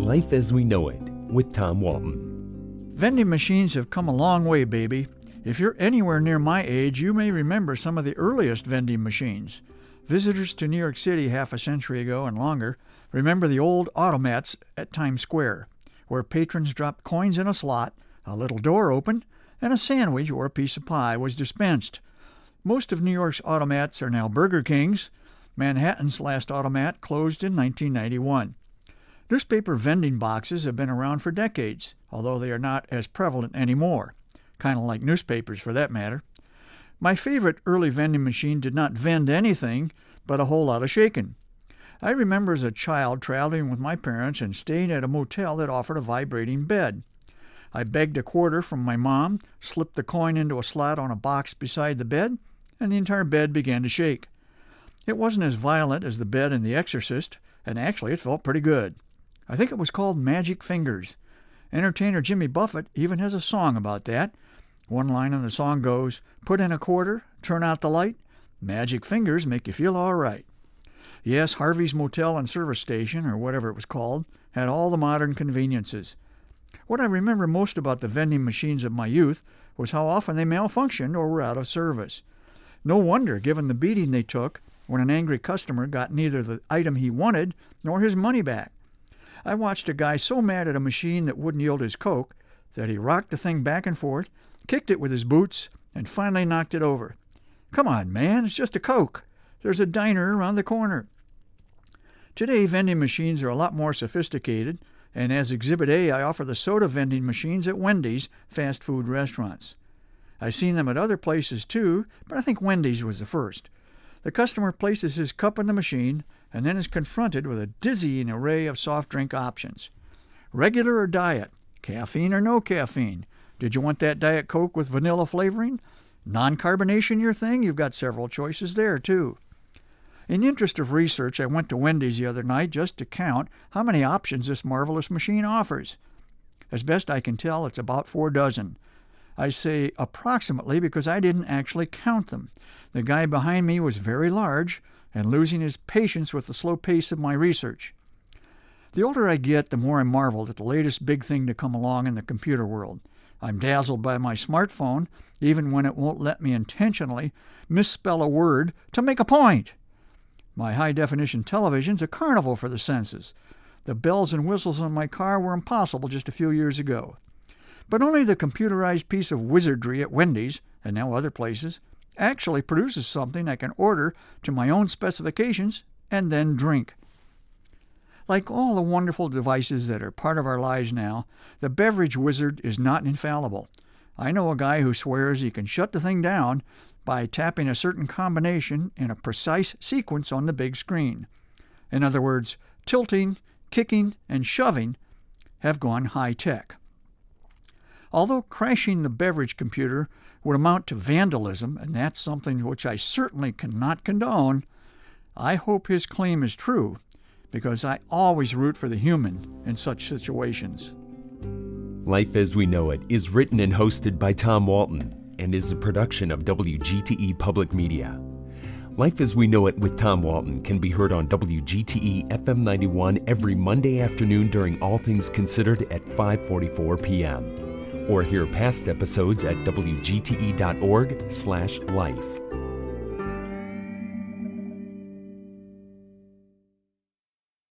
Life as We Know It with Tom Walton. Vending machines have come a long way, baby. If you're anywhere near my age, you may remember some of the earliest vending machines. Visitors to New York City half a century ago and longer remember the old automats at Times Square, where patrons dropped coins in a slot, a little door opened, and a sandwich or a piece of pie was dispensed. Most of New York's automats are now Burger Kings. Manhattan's last automat closed in 1991. Newspaper vending boxes have been around for decades, although they are not as prevalent anymore. Kind of like newspapers, for that matter. My favorite early vending machine did not vend anything, but a whole lot of shaking. I remember as a child traveling with my parents and staying at a motel that offered a vibrating bed. I begged a quarter from my mom, slipped the coin into a slot on a box beside the bed, and the entire bed began to shake. It wasn't as violent as the bed in The Exorcist, and actually it felt pretty good. I think it was called Magic Fingers. Entertainer Jimmy Buffett even has a song about that. One line in the song goes, "Put in a quarter, turn out the light, magic fingers make you feel all right." Yes, Harvey's Motel and Service Station, or whatever it was called, had all the modern conveniences. What I remember most about the vending machines of my youth was how often they malfunctioned or were out of service. No wonder, given the beating they took when an angry customer got neither the item he wanted nor his money back. I watched a guy so mad at a machine that wouldn't yield his Coke that he rocked the thing back and forth, kicked it with his boots, and finally knocked it over. Come on, man, it's just a Coke. There's a diner around the corner. Today, vending machines are a lot more sophisticated, and as Exhibit A, I offer the soda vending machines at Wendy's fast food restaurants. I've seen them at other places too, but I think Wendy's was the first. The customer places his cup in the machine and then is confronted with a dizzying array of soft drink options. Regular or diet? Caffeine or no caffeine? Did you want that Diet Coke with vanilla flavoring? Non-carbonation your thing? You've got several choices there, too. In the interest of research, I went to Wendy's the other night just to count how many options this marvelous machine offers. As best I can tell, it's about 4 dozen. I say approximately because I didn't actually count them. The guy behind me was very large and losing his patience with the slow pace of my research. The older I get, the more I marvel at the latest big thing to come along in the computer world. I'm dazzled by my smartphone, even when it won't let me intentionally misspell a word to make a point. My high-definition television's a carnival for the senses. The bells and whistles on my car were impossible just a few years ago. But only the computerized piece of wizardry at Wendy's, and now other places, actually produces something I can order to my own specifications and then drink. Like all the wonderful devices that are part of our lives now, the beverage wizard is not infallible. I know a guy who swears he can shut the thing down by tapping a certain combination in a precise sequence on the big screen. In other words, tilting, kicking, and shoving have gone high-tech. Although crashing the beverage computer would amount to vandalism, and that's something which I certainly cannot condone, I hope his claim is true, because I always root for the human in such situations. Life as We Know It is written and hosted by Tom Walton and is a production of WGTE Public Media. Life as We Know It with Tom Walton can be heard on WGTE FM 91 every Monday afternoon during All Things Considered at 5:44 p.m. Or hear past episodes at wgte.org/life.